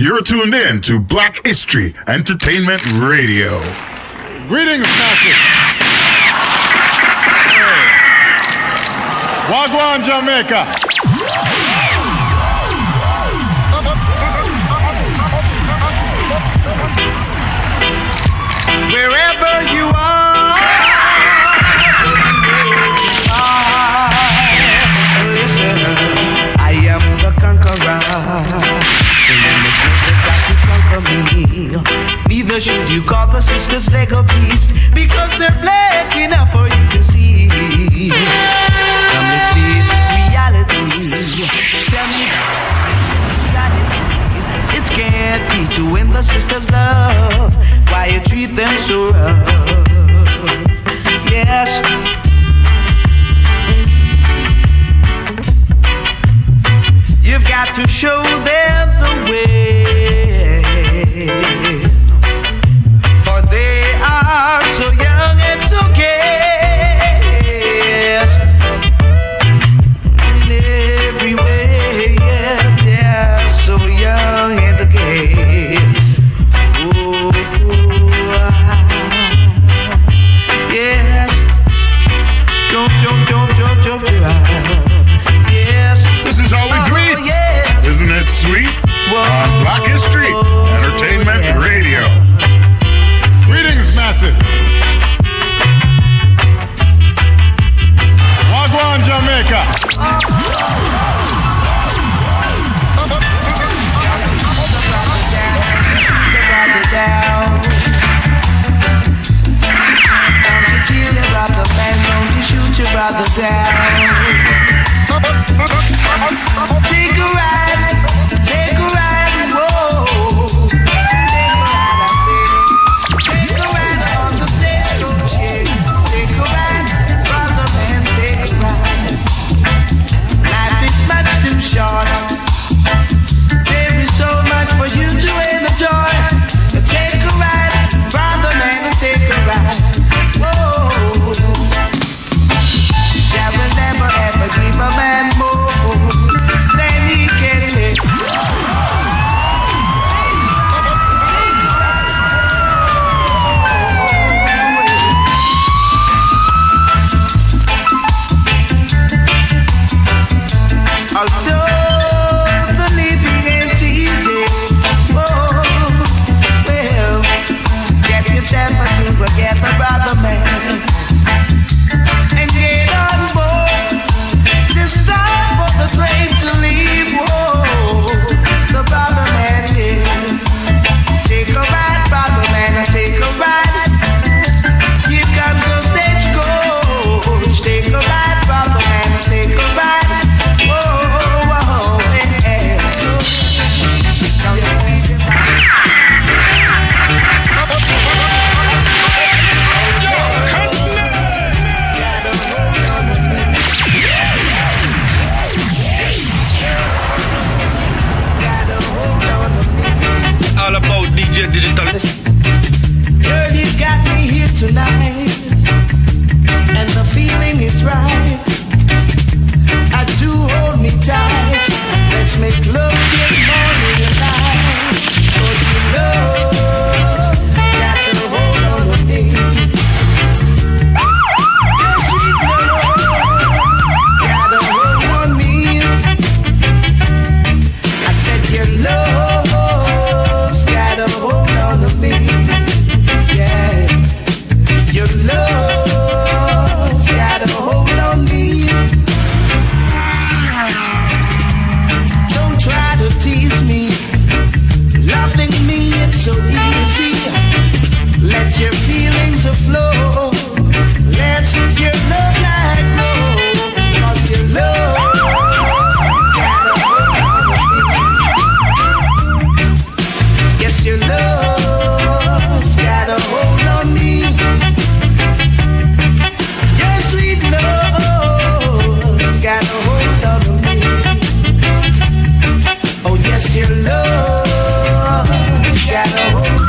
You're tuned in to Black History Entertainment Radio. Greetings, Massive. Hey. Wagwan, Jamaica. Wherever you are, listen, I am the conqueror, so you must never try to conquer me. Neither should you call the sisters Lego beast, because they're black enough for you to see. Come, let's face reality. Tell me, it can't teach you when the sisters love. Why you treat them so rough? Yes. You've got to show them the way, for they are so young and so gay. Yes. In every way, yeah, they're so young and gay. Oh. Yes. Jump. Yes. This is how we do it. Yeah. Isn't it sweet? On Black History Entertainment Radio. Greetings, Massive. Wagwan, Jamaica. Shoot your brother down. Take a ride, whoa. Take a ride on the stagecoach, yeah. Take a ride, brother man, take a ride. Life is much too short. There is so much for you to enjoy. Take a ride, brother man, take a ride. Whoa. Jah will never ever give a man more than he can take. Although the living ain't easy, oh, well, get yourself together, brother man. The train to leave, whoa, the brother man, yeah. Take a ride, brother man, take a ride. Here comes the stagecoach. Take a ride, brother man, take a ride. Whoa, yeah. Now you're feeling all about DJ Digital. Girl, you got me here tonight, and the feeling is right. I do hold me tight. Let's make love till morning and night. 'Cause your love's got to hold on to me. Your sweet love got to hold on me. I said your love's got to hold on to me. Yeah, your love's got to hold on me. Don't try to tease me. Loving me, it's so easy. Let your feelings flow. Let your love light glow. 'Cause your love gotta hold on to me. Yes, your love's gotta hold on me. Your sweet love's gotta hold on to me. Oh yes, your love's gotta hold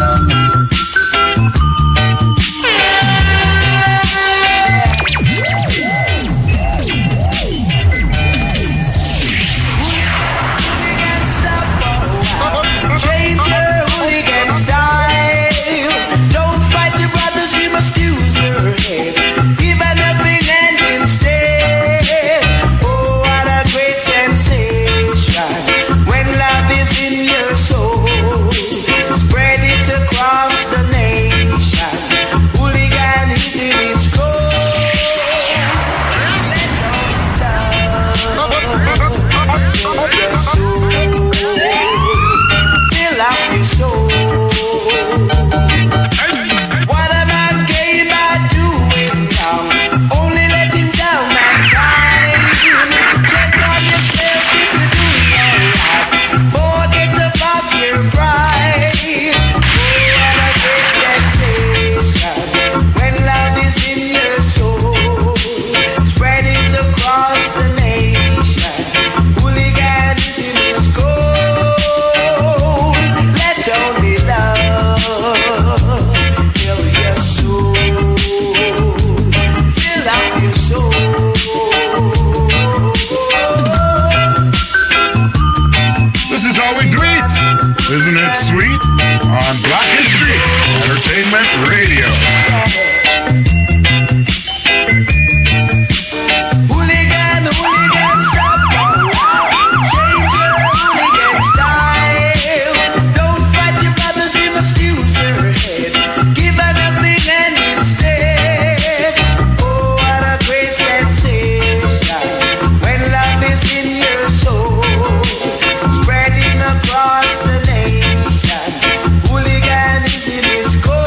how we do it. Isn't it sweet? On Black History Entertainment Radio. Hooligan, hooligan, stop now. Change your hooligan style. Don't fight your brothers, you must use your head. Give an ugly hand instead. Oh, what a great sensation when love is in your soul, spreading across the nation. Hooliganism is cold.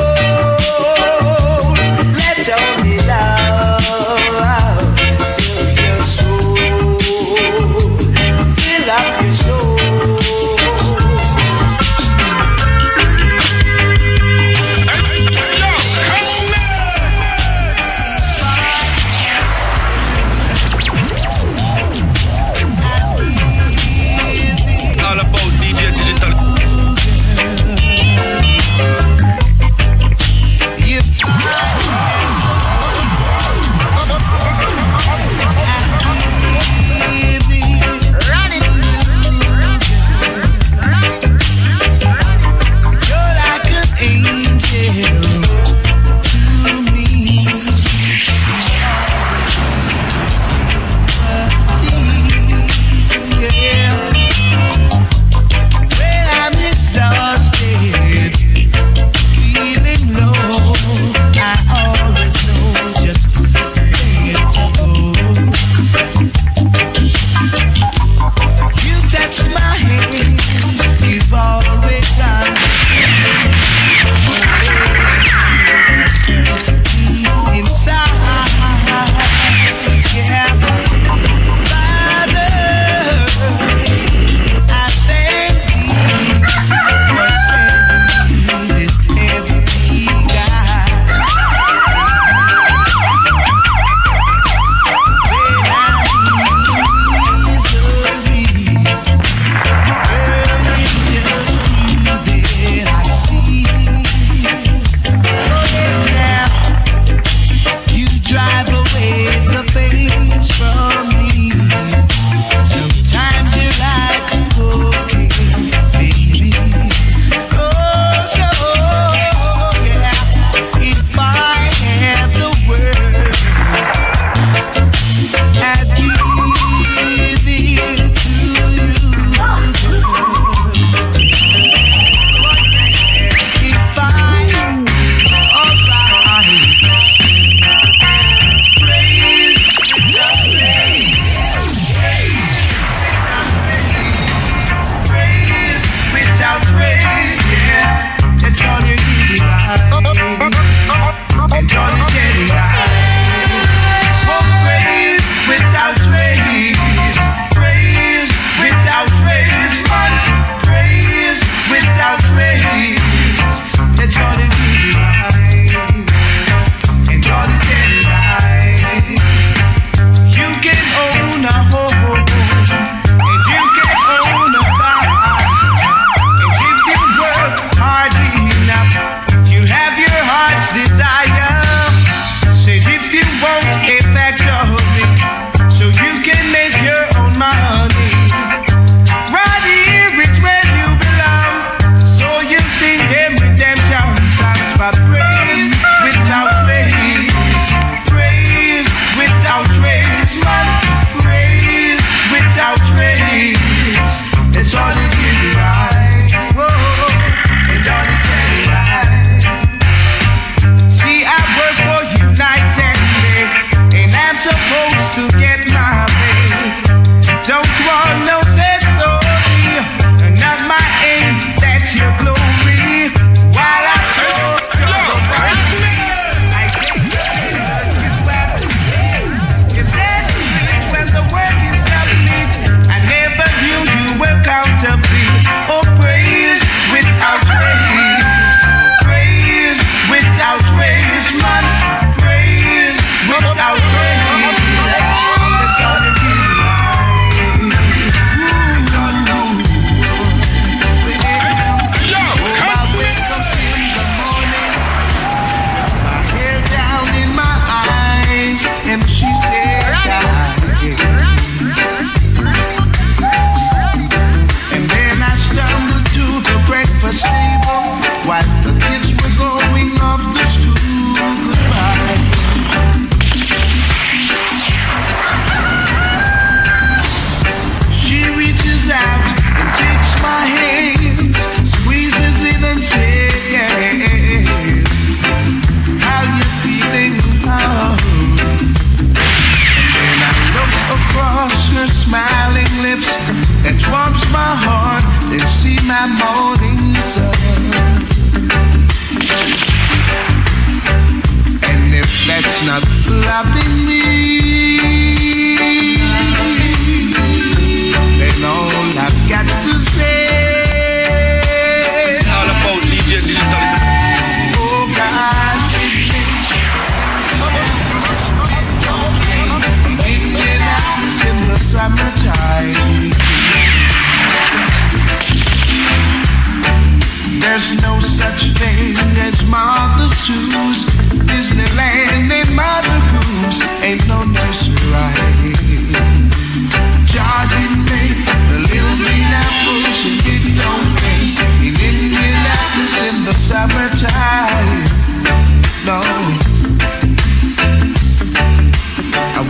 morning sun. And if that's not loving me, then all I've got to say, It's all about DJ Digital. oh God, midnight in the summertime. There's no such thing as mother's shoes. Disneyland and Mother Goose ain't no nursery rhyme. Jardin make the little green apples and it don't rain in Indianapolis in the summertime. No.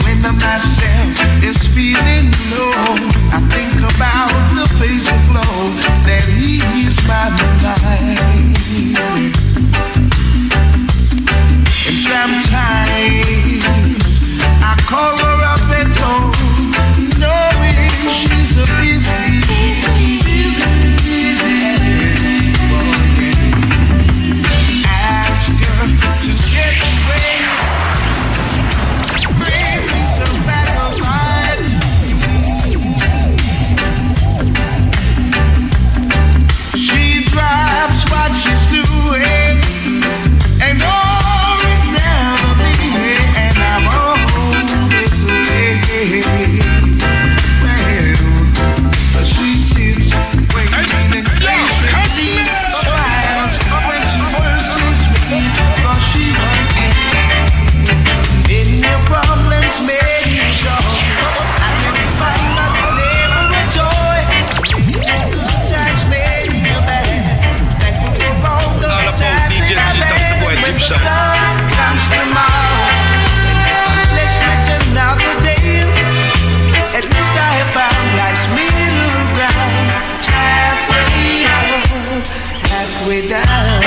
When myself is feeling low, I think about the face aglow that ease my mind. And sometimes I call her up at home, knowing she's a busy woman. Ask her to get away. She drops what she's doing and always never me, and I'm always away. Well, she sits waiting and patiently smiles when she first sees me, 'cause she wants in your problems made you go. I can find out never a joy. Good times made you bad. Thankful for all the All about times DJ that I've Digital, had. the boy When the Dipshot. sun comes tomorrow, I'm blessed with another day. At least I have found life's middle ground. Halfway up, halfway down.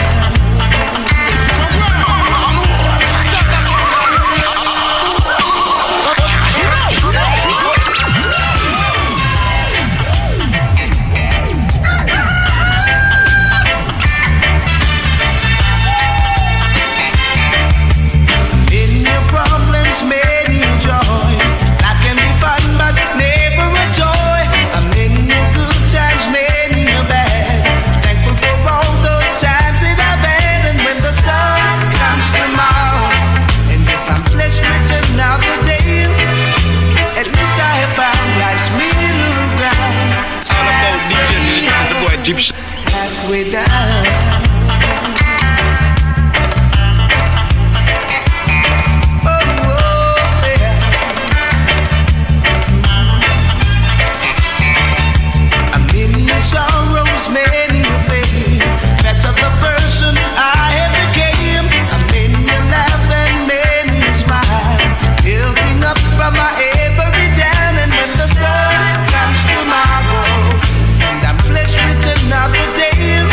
Made you joy. Life can be fun, but never a joy. Many good times, many bad. Thankful for all the times that I've had. And when the sun comes tomorrow, and if I'm blessed with another day, at least I have found life's middle ground. All about DJ Digital, the boy Dipshot. Halfway down. Sorrows many a pain. Better the person I have became. Many a laugh and many a smile, building up from my every down. And when the sun comes tomorrow, and I'm blessed with another day,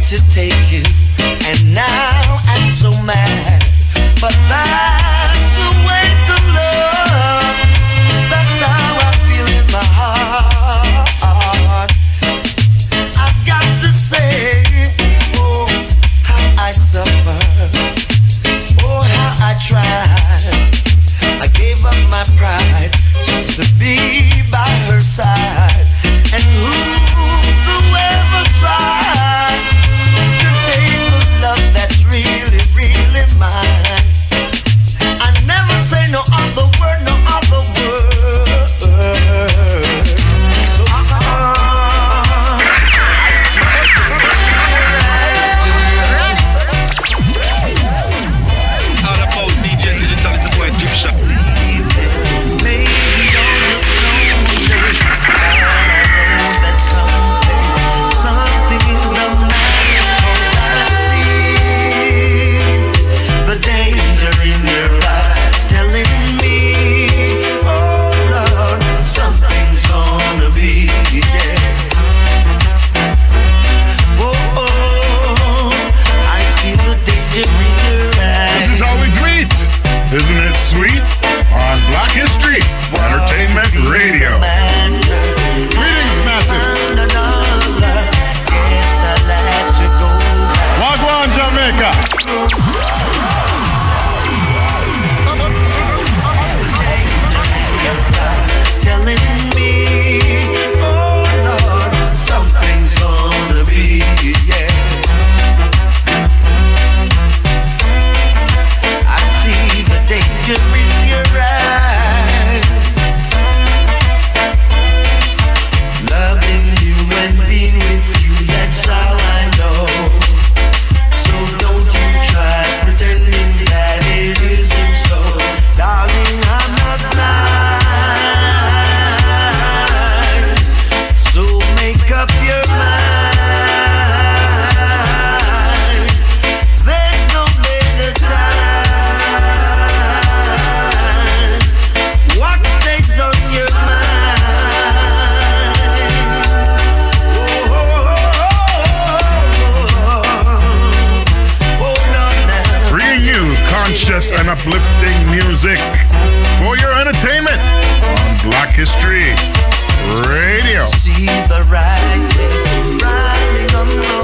to take you, and now I'm so mad. But that's the way to love. That's how I feel in my heart. I've got to say, oh, how I suffer. Oh, how I tried. I gave up my pride just to be by her side. And whosoever tried to take the love that's really, really mine, I never say no other word, no other word. So All about DJ Digital is the boy Deep Shot. maybe you're just lonely. I know that something is the matter, 'cause I see the danger in your eyes telling me, oh Lord, something's gonna be, yeah. Oh, I see the danger in your eyes. This is how we greet. Isn't it sweet? On Black History Entertainment Radio. Greetings, Massive. Wagwan, Jamaica. Telling me, oh Lord, something's gonna be, yeah. I see the danger in your eyes. Loving you and being with you, that's how I know. So don't you try pretending that it isn't so. Darling, I'm not blind. So make up your mind. There's no better time. What stays on your mind? Oh, no, now. Bringing you conscious and uplifting music for your entertainment on Black History Radio. See the writing on the